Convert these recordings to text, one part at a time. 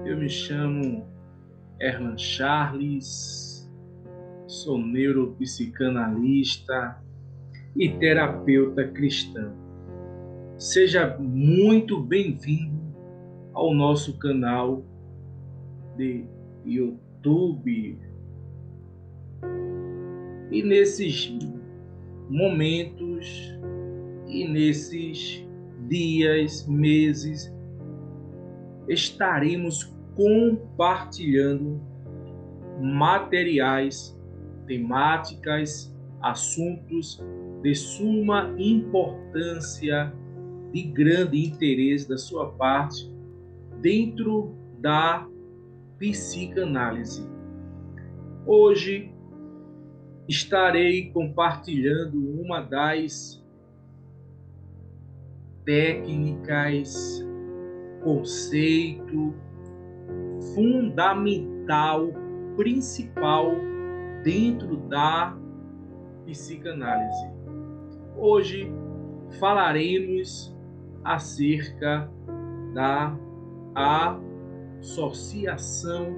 Eu me chamo Erlan Charles, sou neuropsicanalista e terapeuta cristão. Seja muito bem-vindo ao nosso canal de YouTube. E nesses momentos e nesses dias, meses, estaremos compartilhando materiais, temáticas, assuntos de suma importância, de grande interesse da sua parte, dentro da psicanálise. Hoje estarei compartilhando uma das técnicas, conceito fundamental, principal dentro da psicanálise. Hoje falaremos acerca da associação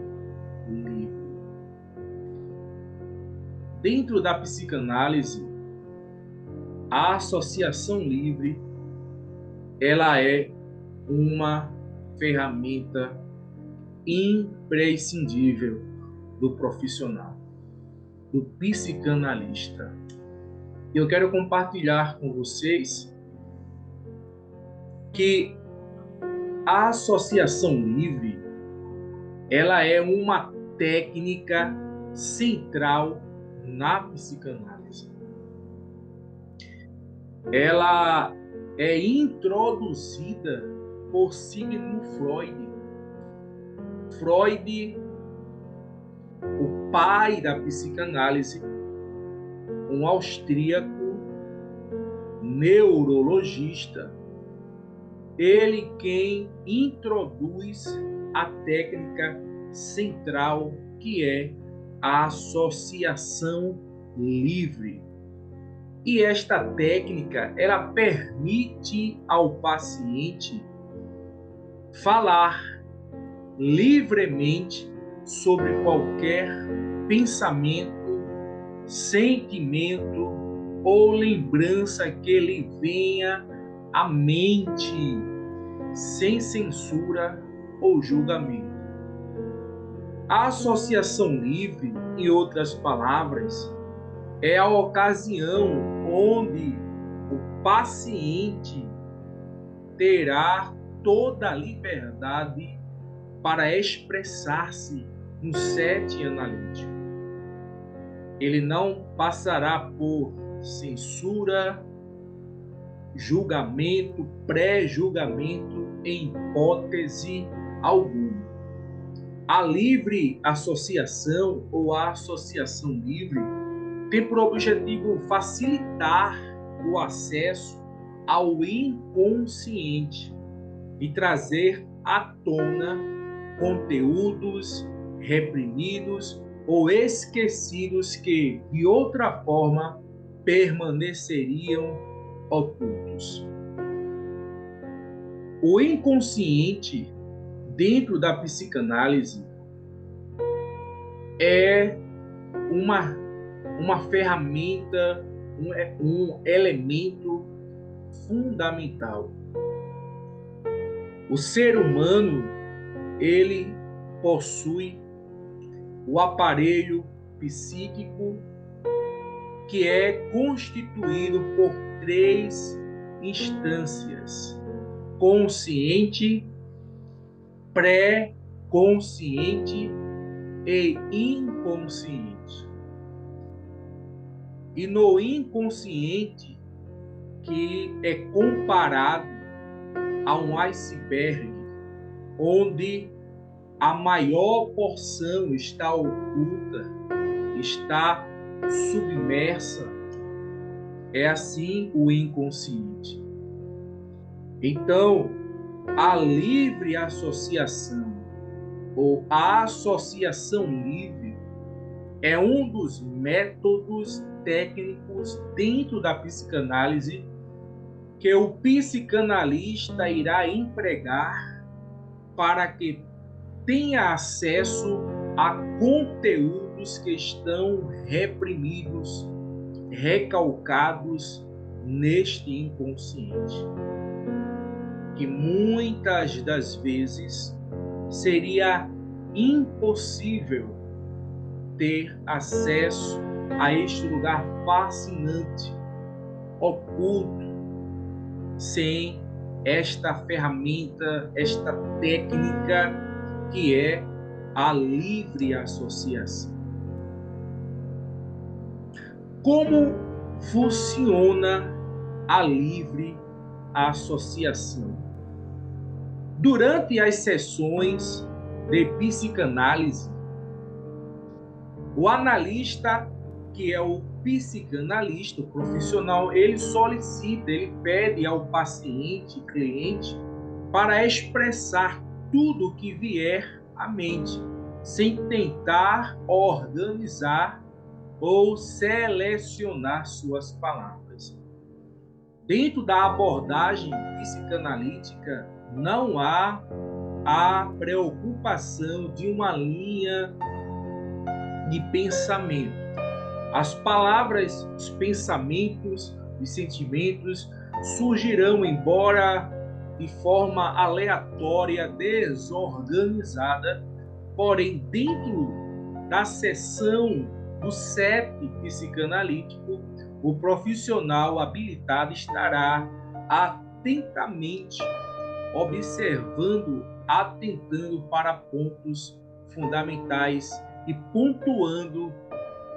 livre. Dentro da psicanálise, a associação livre, ela é uma ferramenta imprescindível do profissional, do psicanalista. Eu quero compartilhar com vocês que a associação livre, ela é uma técnica central na psicanálise. Ela é introduzida por Sigmund Freud. Freud, o pai da psicanálise, um austríaco neurologista, ele quem introduz a técnica central que é a associação livre. E esta técnica, ela permite ao paciente falar livremente sobre qualquer pensamento, sentimento ou lembrança que lhe venha à mente, sem censura ou julgamento. A associação livre, em outras palavras, é a ocasião onde o paciente terá toda a liberdade para expressar-se no set analítico. Ele não passará por censura, julgamento, pré-julgamento em hipótese alguma. A livre associação ou a associação livre tem por objetivo facilitar o acesso ao inconsciente e trazer à tona conteúdos reprimidos ou esquecidos que, de outra forma, permaneceriam ocultos. O inconsciente, dentro da psicanálise, é uma ferramenta, um elemento fundamental. O ser humano, ele possui o aparelho psíquico que é constituído por 3 instâncias: consciente, pré-consciente e inconsciente. E no inconsciente, que é comparado a um iceberg, onde a maior porção está oculta, está submersa, é assim o inconsciente. Então, a livre associação ou a associação livre é um dos métodos técnicos dentro da psicanálise que o psicanalista irá empregar para que tenha acesso a conteúdos que estão reprimidos, recalcados neste inconsciente, que muitas das vezes seria impossível ter acesso a este lugar fascinante, oculto, sem esta ferramenta, esta técnica que é a livre associação. Como funciona a livre associação? Durante as sessões de psicanálise, o analista, que é o psicanalista, o profissional, ele solicita, ele pede ao paciente, cliente, para expressar tudo o que vier à mente, sem tentar organizar ou selecionar suas palavras. Dentro da abordagem psicanalítica, não há a preocupação de uma linha de pensamento. As palavras, os pensamentos, os sentimentos surgirão, embora de forma aleatória, desorganizada, porém dentro da sessão do set psicanalítico, o profissional habilitado estará atentamente observando, atentando para pontos fundamentais e pontuando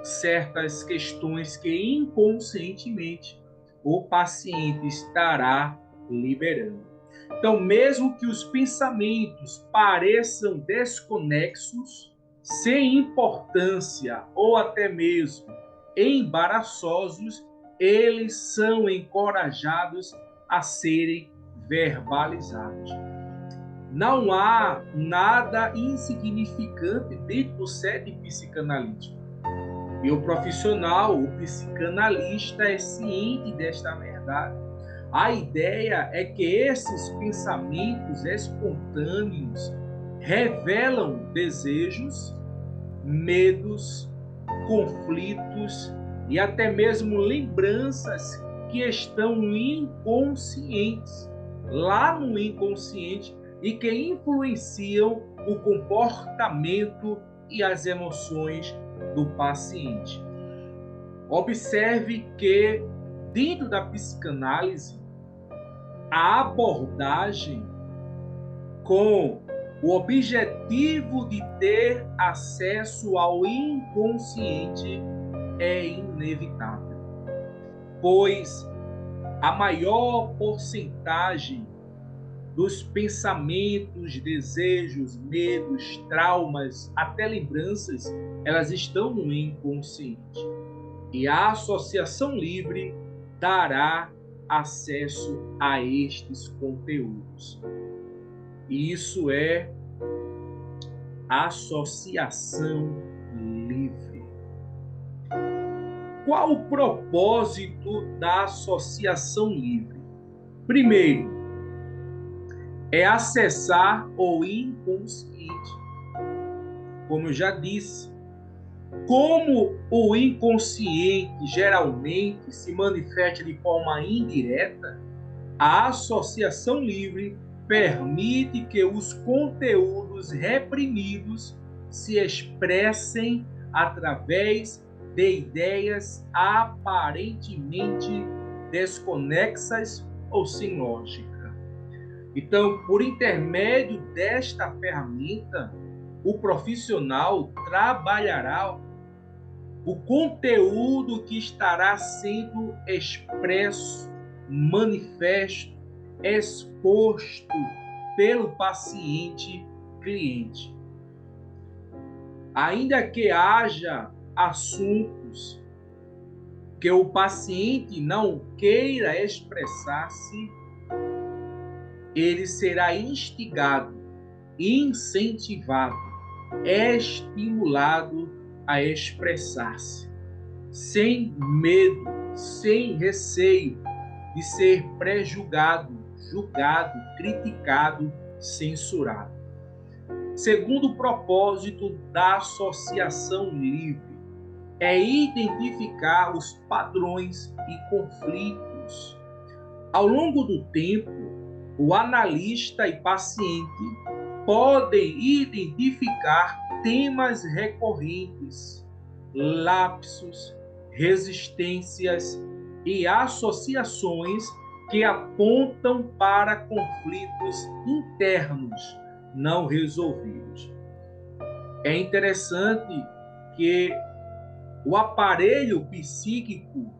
certas questões que inconscientemente o paciente estará liberando. Então, mesmo que os pensamentos pareçam desconexos, sem importância ou até mesmo embaraçosos, eles são encorajados a serem verbalizados. Não há nada insignificante dentro do set psicanalítico. E o profissional, o psicanalista, é ciente desta verdade. A ideia é que esses pensamentos espontâneos revelam desejos, medos, conflitos e até mesmo lembranças que estão inconscientes, lá no inconsciente, e que influenciam o comportamento e as emoções do paciente. Observe que, dentro da psicanálise, a abordagem com o objetivo de ter acesso ao inconsciente é inevitável, pois a maior porcentagem dos pensamentos, desejos, medos, traumas, até lembranças, elas estão no inconsciente. E a associação livre dará acesso a estes conteúdos. Isso é associação livre. Qual o propósito da associação livre? Primeiro, é acessar o inconsciente. Como eu já disse, como o inconsciente geralmente se manifesta de forma indireta, a associação livre permite que os conteúdos reprimidos se expressem através de ideias aparentemente desconexas ou sem lógica. Então, por intermédio desta ferramenta, o profissional trabalhará o conteúdo que estará sendo expresso, manifesto, exposto pelo paciente cliente. Ainda que haja assuntos que o paciente não queira expressar-se, ele será instigado, incentivado, estimulado a expressar-se, sem medo, sem receio de ser prejulgado, julgado, criticado, censurado. Segundo propósito da associação livre é identificar os padrões e conflitos. Ao longo do tempo, o analista e paciente podem identificar temas recorrentes, lapsos, resistências e associações que apontam para conflitos internos não resolvidos. É interessante que o aparelho psíquico,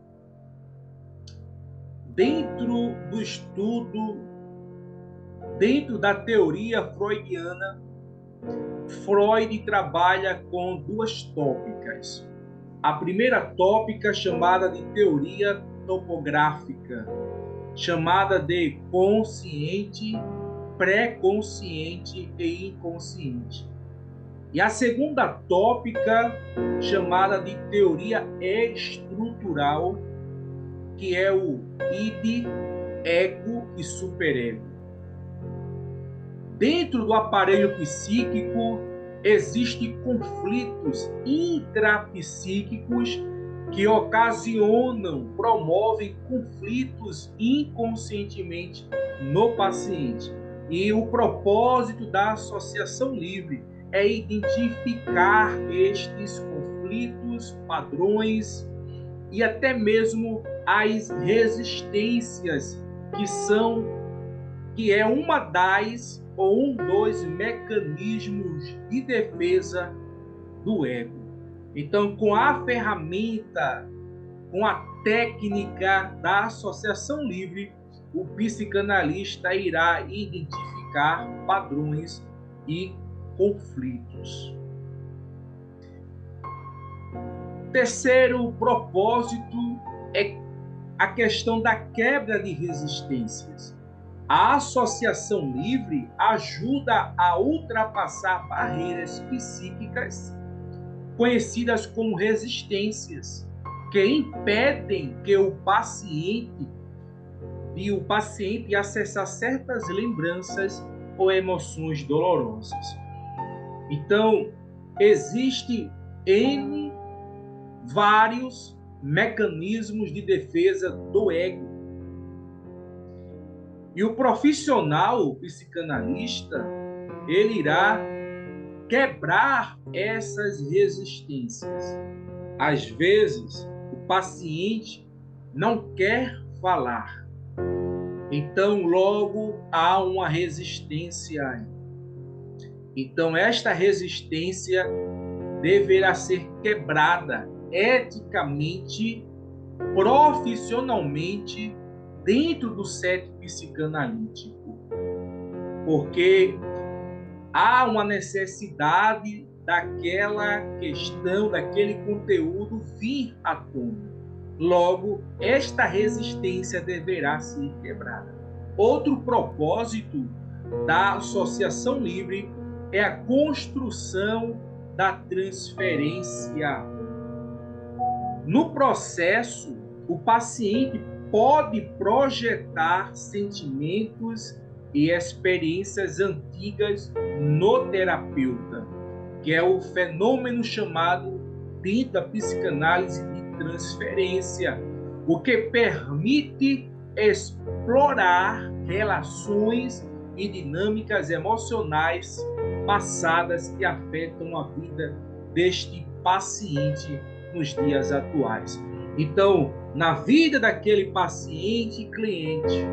dentro do estudo, dentro da teoria freudiana, Freud trabalha com duas tópicas. A primeira tópica, chamada de teoria topográfica, chamada de consciente, pré-consciente e inconsciente. E a segunda tópica, chamada de teoria estrutural, que é o id, ego e superego. Dentro do aparelho psíquico, existem conflitos intrapsíquicos que promovem conflitos inconscientemente no paciente. E o propósito da associação livre é identificar estes conflitos, padrões e até mesmo as resistências que é uma das ou um dos mecanismos de defesa do ego. Então, com a ferramenta, com a técnica da associação livre, o psicanalista irá identificar padrões e conflitos. Terceiro propósito é a questão da quebra de resistências. A associação livre ajuda a ultrapassar barreiras psíquicas conhecidas como resistências, que impedem que o paciente acessar certas lembranças ou emoções dolorosas. Então, existem vários mecanismos de defesa do ego. E o profissional psicanalista, ele irá quebrar essas resistências. Às vezes, o paciente não quer falar. Então, logo há uma resistência aí. Então, esta resistência deverá ser quebrada eticamente, profissionalmente, dentro do set psicanalítico. Porque há uma necessidade daquela questão, daquele conteúdo vir à tona. Logo, esta resistência deverá ser quebrada. Outro propósito da associação livre é a construção da transferência. No processo, o paciente pode projetar sentimentos e experiências antigas no terapeuta, que é o fenômeno chamado dentro da psicanálise de transferência, o que permite explorar relações e dinâmicas emocionais passadas que afetam a vida deste paciente nos dias atuais. Então, na vida daquele paciente cliente,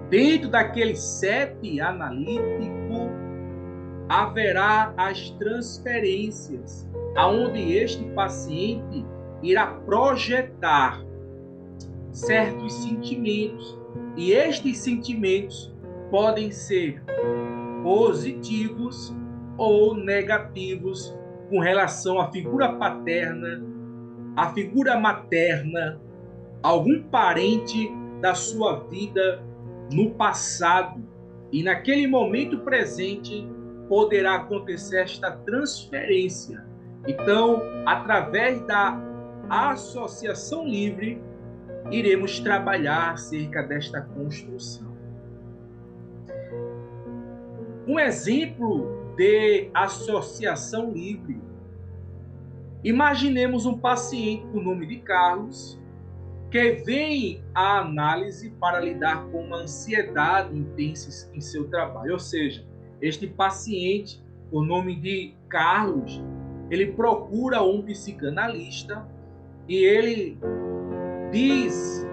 dentro daquele set analítico, haverá as transferências, aonde este paciente irá projetar certos sentimentos, e estes sentimentos podem ser positivos ou negativos com relação à figura paterna, à figura materna, algum parente da sua vida no passado. E naquele momento presente poderá acontecer esta transferência. Então, através da associação livre, iremos trabalhar acerca desta construção. Um exemplo de associação livre. Imaginemos um paciente com o nome de Carlos, que vem à análise para lidar com uma ansiedade intensa em seu trabalho. Ou seja, este paciente, o nome de Carlos, ele procura um psicanalista e ele diz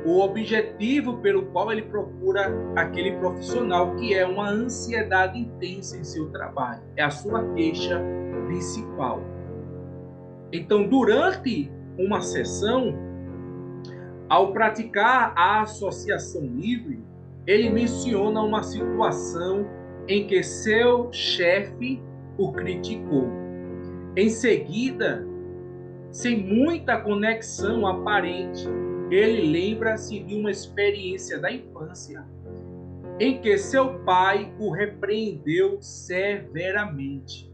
o objetivo pelo qual ele procura aquele profissional, que é uma ansiedade intensa em seu trabalho. É a sua queixa principal. Então, durante uma sessão, ao praticar a associação livre, ele menciona uma situação em que seu chefe o criticou. Em seguida, sem muita conexão aparente, ele lembra-se de uma experiência da infância em que seu pai o repreendeu severamente.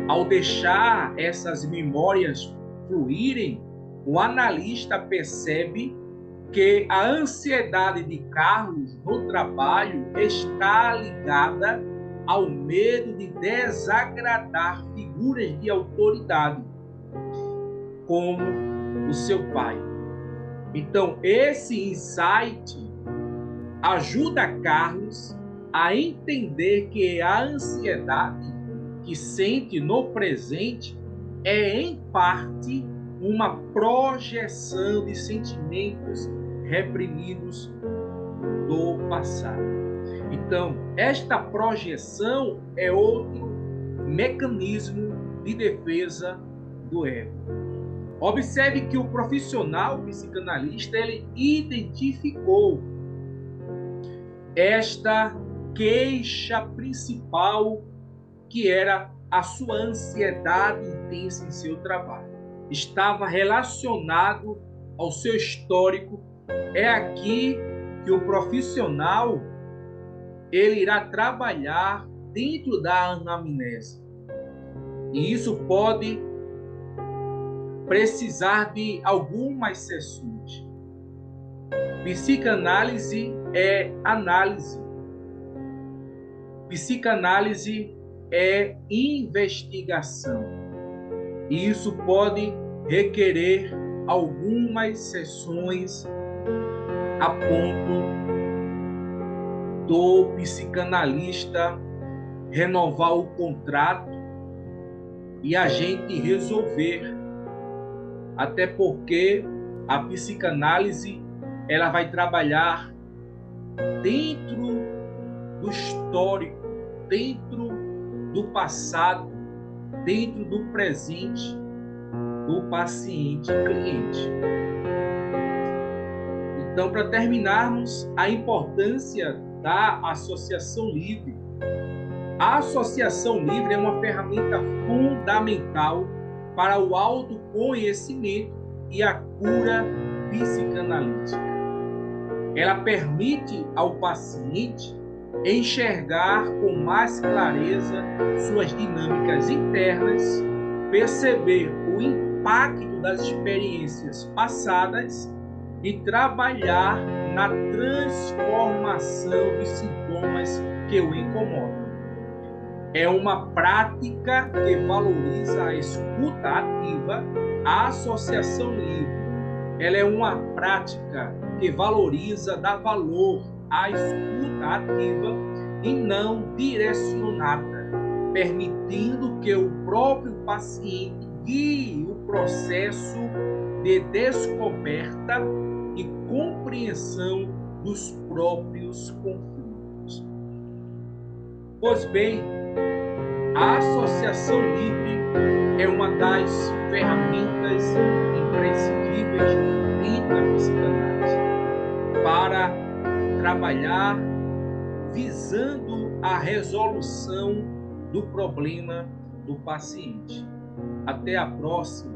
Ao deixar essas memórias fluírem, o analista percebe que a ansiedade de Carlos no trabalho está ligada ao medo de desagradar figuras de autoridade, como o seu pai. Então, esse insight ajuda Carlos a entender que a ansiedade que sente no presente é, em parte, uma projeção de sentimentos reprimidos do passado. Então, esta projeção é outro mecanismo de defesa do ego. Observe que o profissional psicanalista, ele identificou esta queixa principal, que era a sua ansiedade intensa em seu trabalho. Estava relacionado ao seu histórico. É aqui que o profissional ele irá trabalhar dentro da anamnese. E isso pode precisar de algumas sessões. Psicanálise é análise. Psicanálise é investigação. E isso pode requerer algumas sessões a ponto do psicanalista renovar o contrato e a gente resolver. Até porque a psicanálise ela vai trabalhar dentro do histórico, dentro do passado, dentro do presente do paciente cliente. Então, para terminarmos, a importância da associação livre. A associação livre é uma ferramenta fundamental para o autoconhecimento e a cura psicanalítica. Ela permite ao paciente enxergar com mais clareza suas dinâmicas internas, perceber o impacto das experiências passadas e trabalhar na transformação dos sintomas que o incomodam. É uma prática que valoriza a escuta ativa, a associação livre. Ela é uma prática que valoriza, dá valor à escuta ativa e não direcionada, permitindo que o próprio paciente guie o processo de descoberta e compreensão dos próprios conflitos. Pois bem, a associação livre é uma das ferramentas imprescindíveis dentro da psicanálise para trabalhar visando a resolução do problema do paciente. Até a próxima.